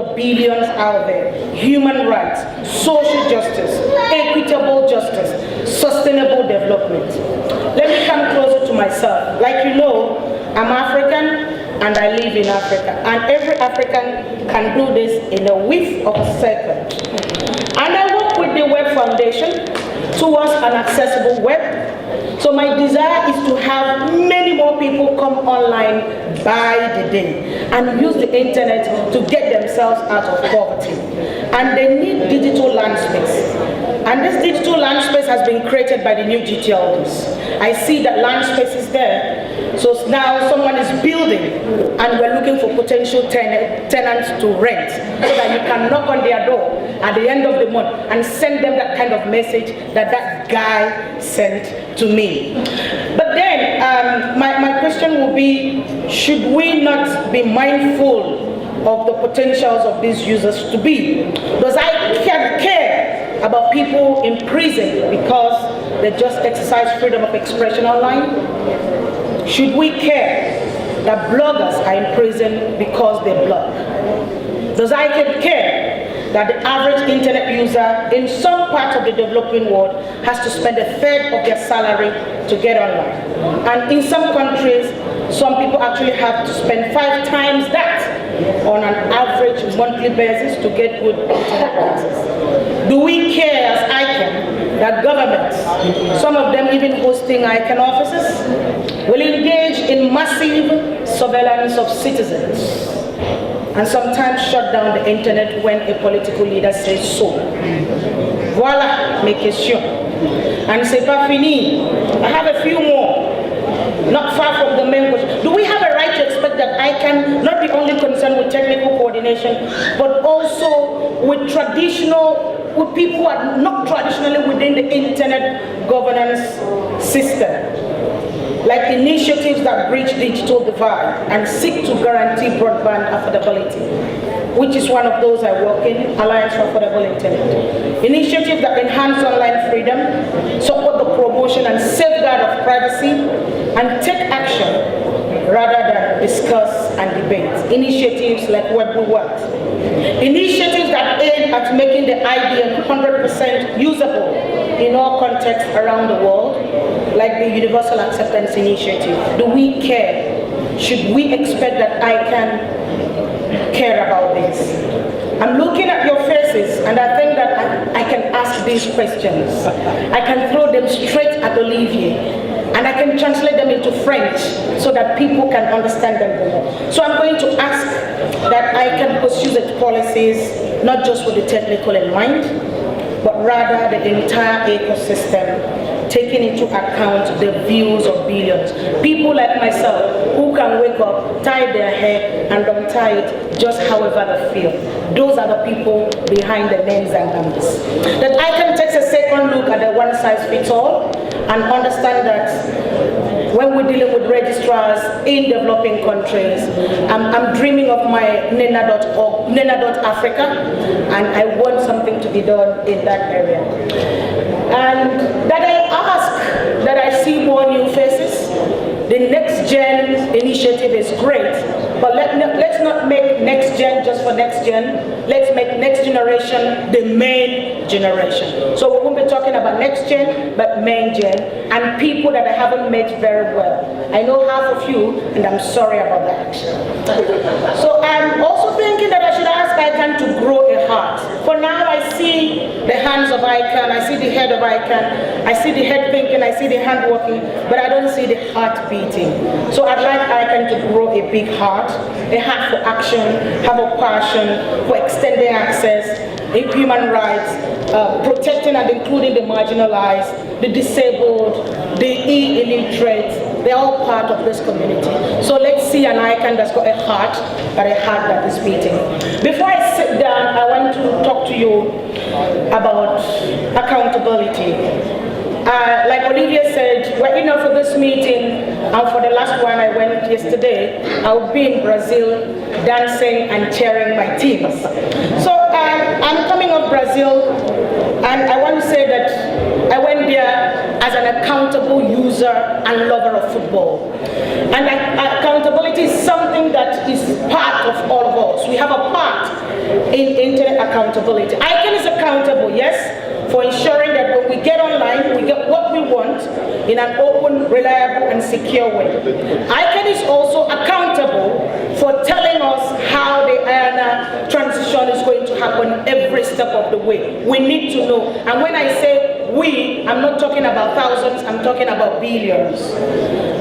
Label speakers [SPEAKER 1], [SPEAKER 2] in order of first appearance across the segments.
[SPEAKER 1] the billions out there: human rights, social justice, equitable justice, sustainable development. Let me come closer to myself. Like you know, I'm African and I live in Africa. And every African can do this in a whiff of a second. And I work with the Web Foundation towards an accessible web. So my desire is to have many more people come online by the day and use the internet to get themselves out of poverty. And they need digital land space. And this digital land space has been created by the new GTLDs. I see that land space is there. So now someone is building and we're looking for potential tenants to rent so that you can knock on their door at the end of the month and send them that kind of message that that guy sent to me. But then my question will be, should we not be mindful of the potentials of these users to be? Does I care about people in prison because they just exercise freedom of expression online? Should we care that bloggers are in prison because they blog? Does I care that the average internet user in some parts of the developing world has to spend a third of their salary to get online? And in some countries, some people actually have to spend 5 times that on an average monthly basis to get good internet access. Do we care as ICANN that governments, some of them even hosting ICANN offices, will engage in massive surveillance of citizens and sometimes shut down the internet when a political leader says so? Voila, mes questions. And c'est pas fini. I have a few more, not far from the main question. Do we have a right to expect that ICANN not be only concerned with technical coordination, but also with people who are not traditionally within the internet governance system, like initiatives that bridge digital divide and seek to guarantee broadband affordability, which is one of those I work in, Alliance for Affordable Internet. Initiatives that enhance online freedom, support the promotion and safeguard of privacy, and take action rather than discuss and debate. Initiatives like Web We Want. Initiatives that aim at making the IDM 100% usable in all contexts around the world, like the Universal Acceptance Initiative. Do we care? Should we expect that ICANN care about this? I'm looking at your faces and I think that I can ask these questions. I can throw them straight at Olivier and I can translate them into French so that people can understand them better. So I'm going to ask that ICANN pursue its policies not just with the technical in mind, but rather the entire ecosystem, taking into account the views of billions. People like myself who can wake up, tie their hair, and untie it just however they feel. Those are the people behind the names and numbers. That I can take a second look at the one-size-fits-all and understand that when we're dealing with registrars in developing countries, I'm dreaming of my nena.org, nena.africa, and I want something to be done in that area. And that I ask, that I see more new faces. The Next Gen initiative is great, but let's not make Next Gen just for Next Gen. Let's make Next Generation the main generation. So we won't be talking about Next Gen, but main gen, and people that I haven't met very well. I know half of you, and I'm sorry about that. So I'm also thinking that I should ask ICANN to grow a heart. For now, I see the hands of ICANN, I see the head of ICANN, I see the head thinking, I see the hand working, but I don't see the heart beating. So I'd like ICANN to grow a big heart, a heart for action, have a passion for extending access, human rights, protecting and including the marginalized, the disabled, the illiterate. They're all part of this community. So let's see an ICANN that's got a heart, but a heart that is beating. Before I sit down, I want to talk to you about accountability. Like Olivia said, we're enough for this meeting, and for the last one I went yesterday, I'll be in Brazil dancing and cheering my teams. So I'm coming off Brazil, and I want to say that I went there as an accountable user and lover of football. And accountability is something that is part of all of us. We have a part in internet accountability. ICANN is accountable, yes, for ensuring that when we get online, we get what we want in an open, reliable, and secure way. ICANN is also accountable for telling us how the IANA transition is going to happen every step of the way. We need to know. And when I say we, I'm not talking about thousands, I'm talking about billions.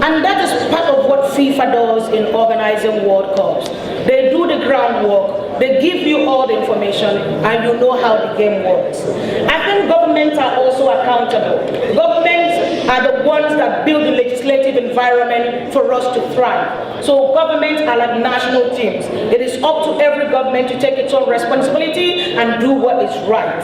[SPEAKER 1] And that is part of what FIFA does in organizing World Cups. They do the groundwork, they give you all the information, and you know how the game works. I think governments are also accountable. Governments are the ones that build the legislative environment for us to thrive. So governments are like national teams. It is up to every government to take its own responsibility and do what is right.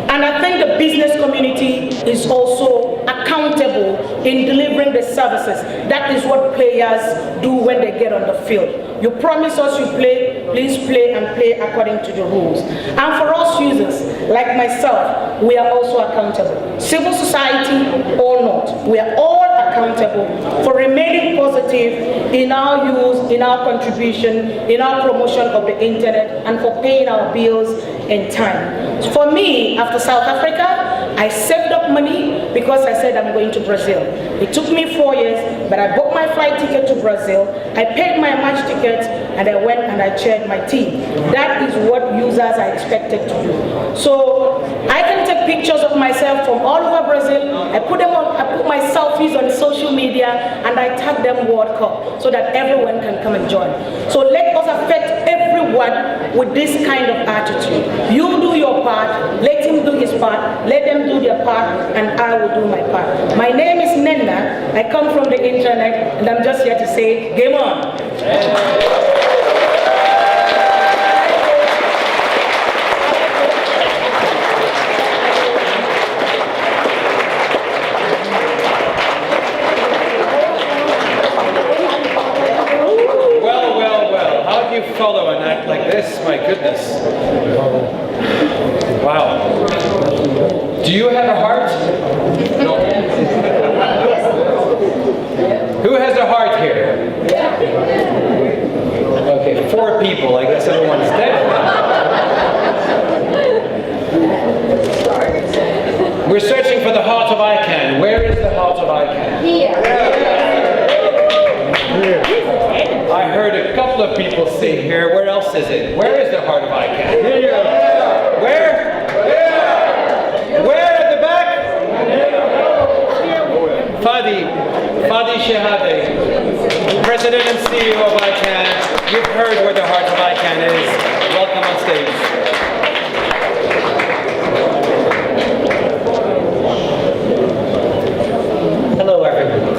[SPEAKER 1] And I think the business community is also accountable in delivering the services. That is what players do when they get on the field. You promise us you play, please play and play according to the rules. And for us users, like myself, we are also accountable. Civil society or not, we are all accountable for remaining positive in our use, in our contribution, in our promotion of the internet, and for paying our bills in time. For me, after South Africa, I saved up money because I said I'm going to Brazil. It took me 4 years, but I bought my flight ticket to Brazil, I paid my match ticket, and I went and I chaired my team. That is what users are expected to do. So I can take pictures of myself from all over Brazil, I put my selfies on social media, and I tag them World Cup so that everyone can come and join. So let us affect everyone with this kind of attitude. You do your part, let him do his part, let them do their part, and I will do my part. My name is Nena, I come from the internet, and I'm just here to say, game on.
[SPEAKER 2] Follow an act like this, my goodness. Wow. Do you have a heart? No. Who has a heart here? Okay, 4 people. I guess everyone's dead. We're searching for the heart of ICANN. Where is the heart of ICANN? Here. I heard a couple of people say here. Where else is it? Where is the heart of ICANN? Here. Where? Where at the back? Fadi Shehade, President and CEO of ICANN. You've heard where the heart of ICANN is. Welcome on stage.
[SPEAKER 3] Hello everyone.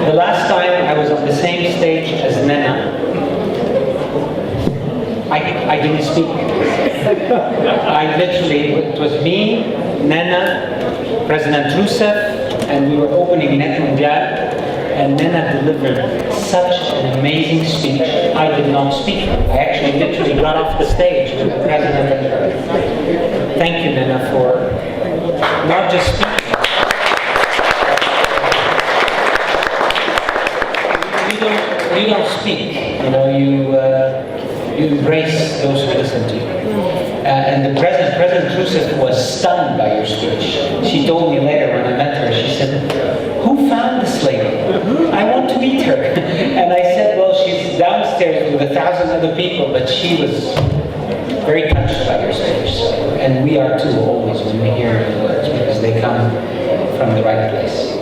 [SPEAKER 3] The last time I was on the same stage as Nena, I didn't speak. I literally, it was me, Nena, President Rousseff, and we were opening Net Mondial, and Nena delivered such an amazing speech. I did not speak. I actually literally got off the stage with the President. Thank you, Nena, for not just speaking. You don't speak, you know, you embrace those who listen to you. And the President Rousseff was stunned by your speech. She told me later when I met her, she said, "Who found this lady? I want to meet her." And I said, well, she's downstairs with 1,000 other people, but she was very touched by your speech. And we are too, always, when we hear your words, because they come from the right place.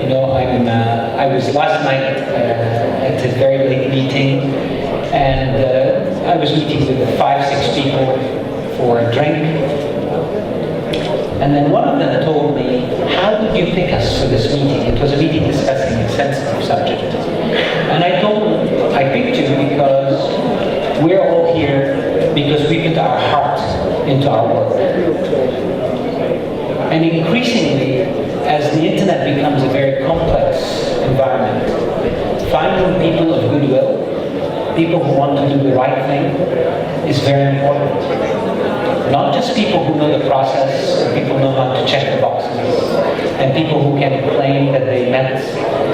[SPEAKER 3] You know, I was last night at a very late meeting, and I was meeting with 5-6 people for a drink. And then one of them told me, "How did you pick us for this meeting?" It was a meeting discussing a sensitive subject. And I told him, "I picked you because we're all here because we put our heart into our work." And increasingly, as the internet becomes a very complex environment, finding people of goodwill, people who want to do the right thing, is very important. Not just people who know the process, people who know how to check the boxes, and people who can claim that they met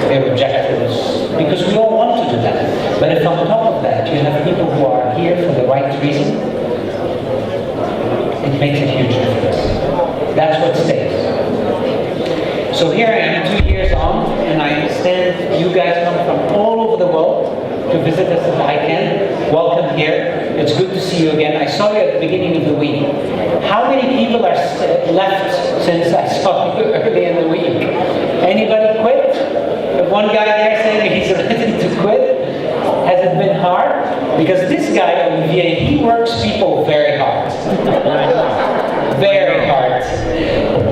[SPEAKER 3] their objectives, because we all want to do that. But if on top of that you have people who are here for the right reason, makes a huge difference. That's what stays. So here I am, 2 years on, and I understand you guys come from all over the world to visit us at ICANN. Welcome here. It's good to see you again. I saw you at the beginning of the week. How many people are left since I saw you early in the week? Anybody quit? One guy there saying he's ready to quit. Has it been hard? Because this guy, Olivier, he works people very hard. Very hard.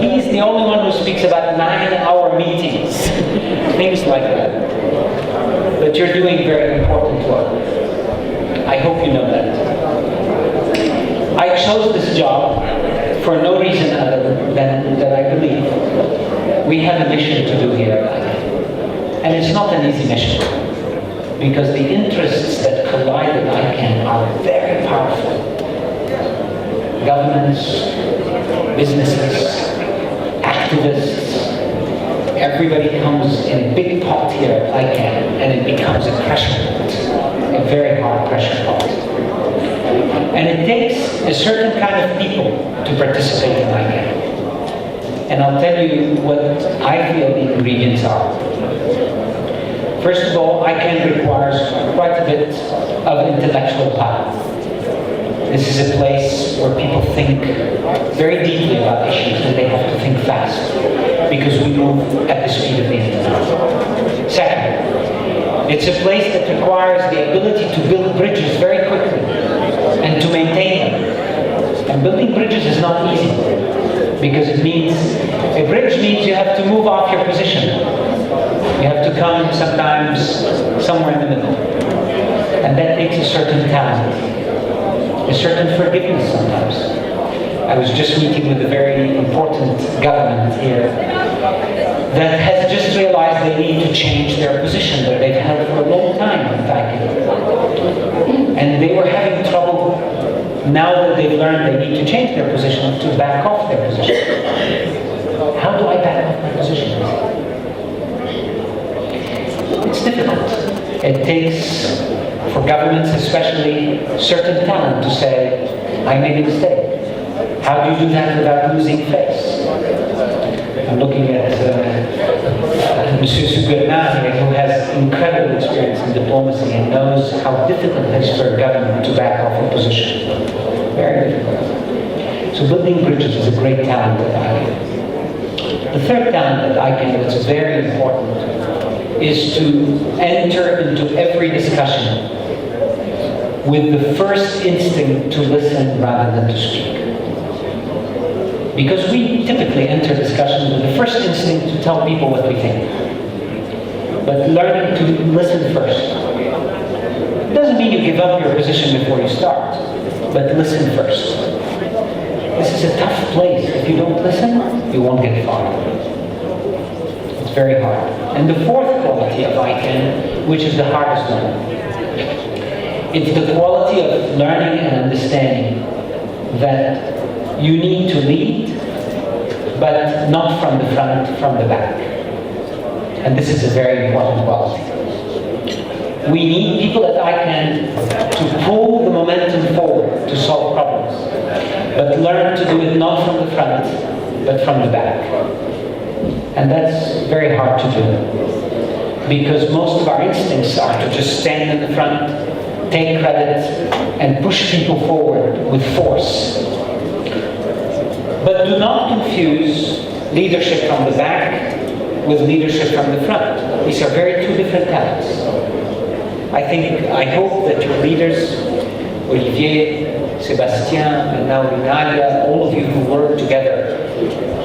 [SPEAKER 3] He's the only one who speaks about 9-hour meetings. Things like that. But you're doing very important work. I hope you know that. I chose this job for no reason other than that I believe we have a mission to do here at ICANN. And it's not an easy mission, because the interests that collide at ICANN are very powerful. Governments, businesses, activists, everybody comes in a big pot here at ICANN, and it becomes a pressure pot, a very hard pressure pot. And it takes a certain kind of people to participate in ICANN. And I'll tell you what I feel the ingredients are. First of all, ICANN requires quite a bit of intellectual power. This is a place where people think very deeply about issues, and they have to think fast, because we move at the speed of the internet. Second, it's a place that requires the ability to build bridges very quickly and to maintain them. And building bridges is not easy, because it means, a bridge means you have to move off your position. You have to come sometimes somewhere in the middle. And that takes a certain talent, a certain forgiveness sometimes. I was just meeting with a very important government here that has just realized they need to change their position that they've held for a long time, in fact. And they were having trouble, now that they've learned they need to change their position, to back off their position. How do I back off my position? It's difficult. It takes, for governments especially, certain talent to say, I made a mistake. How do you do that without losing face? I'm looking at Monsieur Suguerman, who has incredible experience in diplomacy and knows how difficult it is for a government to back off a position. Very difficult. So building bridges is a great talent at ICANN. The third talent at ICANN that's very important is to enter into every discussion with the first instinct to listen rather than to speak. Because we typically enter discussions with the first instinct to tell people what we think. But learning to listen first. It doesn't mean you give up your position before you start, but listen first. This is a tough place. If you don't listen, you won't get far. It's very hard. And the fourth quality of ICANN, which is the hardest one, it's the quality of learning and understanding that you need to lead, but not from the front, from the back. And this is a very important quality. We need people at ICANN to pull the momentum forward to solve problems, but learn to do it not from the front, but from the back. And that's very hard to do, because most of our instincts are to just stand in the front, take credit, and push people forward with force. But do not confuse leadership from the back with leadership from the front. These are two different talents. I hope that your leaders, Olivier, Sébastien, and now Nadia, all of you who work together,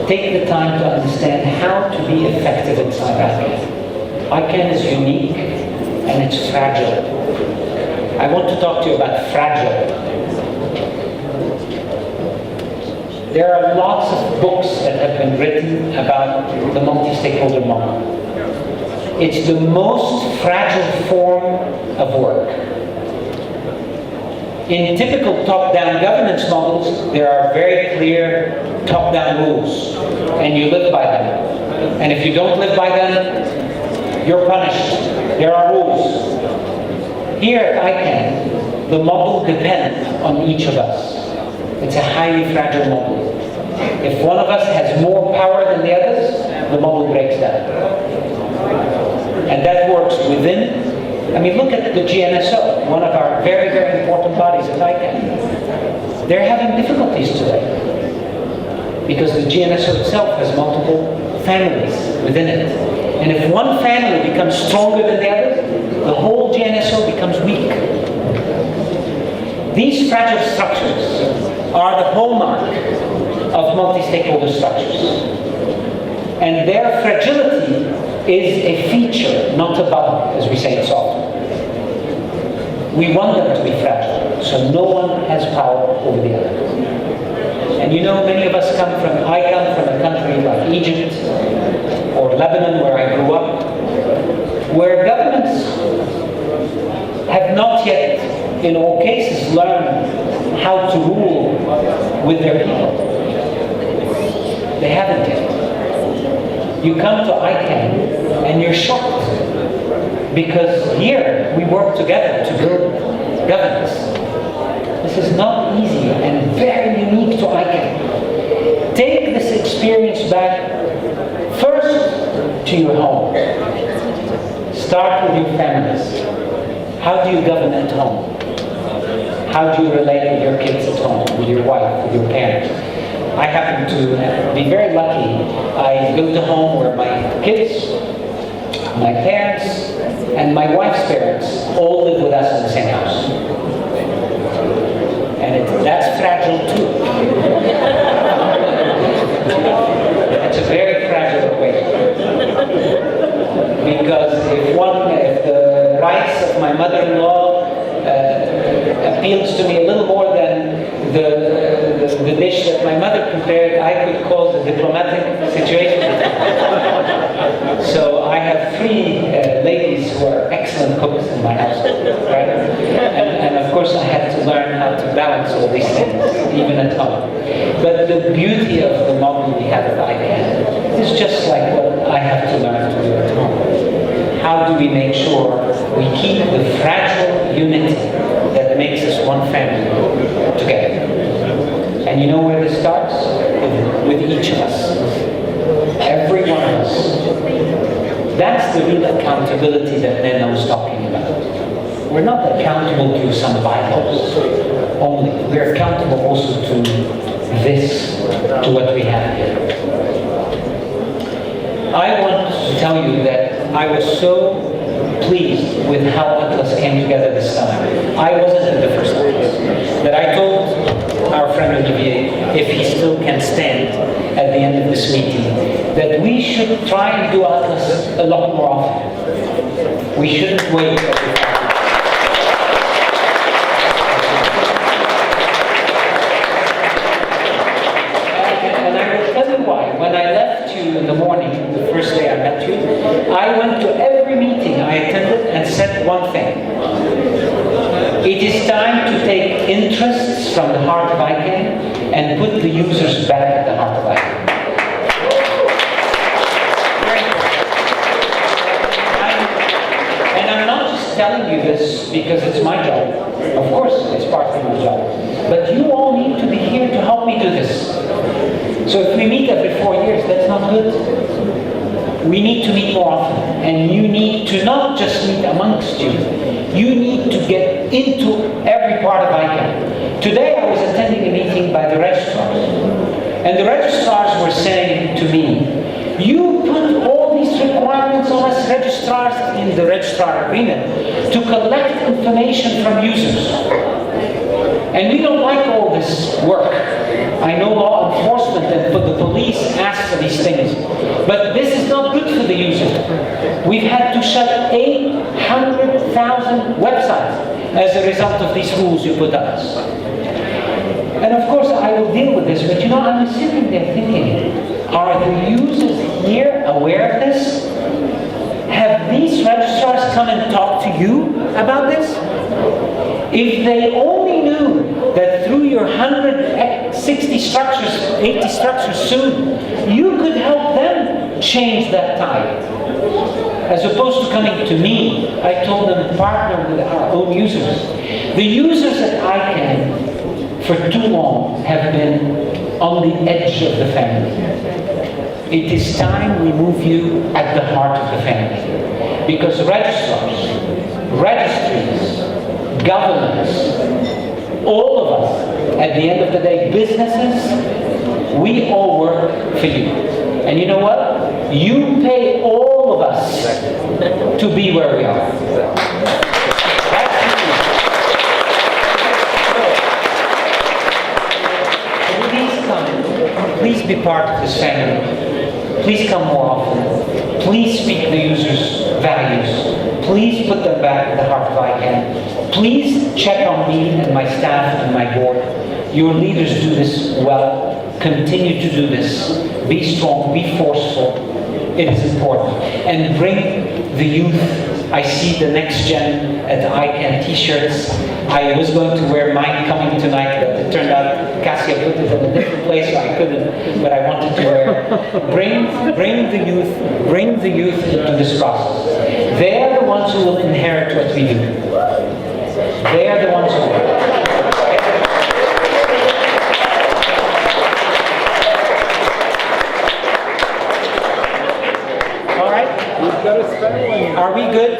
[SPEAKER 3] take the time to understand how to be effective inside ICANN. ICANN is unique and it's fragile. I want to talk to you about fragile. There are lots of books that have been written about the multi-stakeholder model. It's the most fragile form of work. In typical top-down governance models, there are very clear top-down rules, and you live by them. And if you don't live by them, you're punished. There are rules. Here at ICANN, the model depends on each of us. It's a highly fragile model. If one of us has more power than the others, the model breaks down. And that works within. I mean, look at the GNSO, one of our very, very important bodies at ICANN. They're having difficulties today because the GNSO itself has multiple families within it. And if one family becomes stronger than the other, the whole GNSO becomes weak. These fragile structures are the hallmark of multi-stakeholder structures. And their fragility is a feature, not a bug, as we say in software. We want them to be fragile, so no one has power over the other. And you know, many of us I come from a country like Egypt or Lebanon, where I grew up, where governments have not yet, in all cases, learned how to rule with their people. They haven't yet. You come to ICANN and you're shocked because here we work together to build governance. This is not easy and very unique to ICANN. Take this experience back first to your home. Start with your families. How do you govern at home? How do you relate with your kids at home, with your wife, with your parents? I happen to be very lucky. I built a home where my kids, my parents, and my wife's parents all live with us in the same house. And that's fragile too. It's a very fragile equation. Because if the rights of my mother-in-law appeals to me a little more than the dish that my mother prepared, I could cause a diplomatic situation. So I have three ladies who are excellent cooks in my household, right? And of course I had to learn how to balance all these things, even at home. But the beauty of the model we have at ICANN is just like what I have to learn to do at home. How do we make sure we keep the fragile unity that makes us one family together? And you know where this starts? With each of us. Every one of us. That's the real accountability that Nena was talking about. We're not accountable to some bylaws only. We're accountable also to this, to what we have here. I want to tell you that I was so pleased with how Atlas came together this time. I wasn't in the first place. That I told our friend Olivier, if he still can stand at the end of this meeting, that we should try and do Atlas a lot more often. We shouldn't wait every time. And I will tell you why. When I left you in the morning, the first day I met you, I went to every meeting I attended and said one thing. It is time to take interests from the heart of ICANN and put the users back at the heart of ICANN. And I'm not just telling you this because it's my job. Of course, it's part of my job. But you all need to be here to help me do this. So if we meet every 4 years, that's not good. We need to meet more often. And you need to not just meet amongst you. You need to get into every part of ICANN. Today I was attending a meeting by the registrars. And the registrars were saying to me, you put all these requirements on us registrars in the registrar agreement to collect information from users. And we don't like all this work. I know law enforcement and the police ask for these things. But this is not good for the user. We've had to shut 800,000 websites as a result of these rules you put on us. And of course I will deal with this, but you know, I'm sitting there thinking, are the users here aware of this? Have these registrars come and talk to you about this? If they only knew that through your 160 structures, 80 structures soon, you could help them change that tide. As opposed to coming to me, I told them partner with our own users. The users at ICANN for too long have been on the edge of the family. It is time we move you at the heart of the family. Because registrars, registries, governments, all of us, at the end of the day, businesses, we all work for you. And you know what? You pay all of us to be where we are. Please be part of this family. Please come more often. Please speak the users' values. Please put them back at the heart of ICANN. Please check on me and my staff and my board. Your leaders do this well. Continue to do this. Be strong, be forceful. It is important. And bring the youth. I see the next gen at the ICANN t-shirts. I was going to wear mine coming tonight, but it turned out Cassia put it in a different place, so I couldn't, but I wanted to wear it. Bring the youth into this process. They are the ones who will inherit what we do. They are the ones who will. Are we good?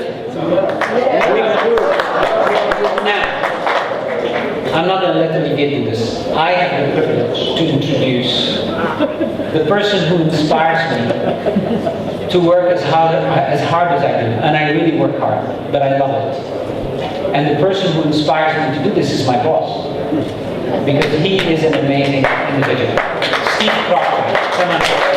[SPEAKER 3] Now, I'm not going to let Olivier do this. I have the privilege to introduce the person who inspires me to work as hard as I do. And I really work hard, but I love it. And the person who inspires me to do this is my boss. Because he is an amazing individual. Steve Crawford. Come on.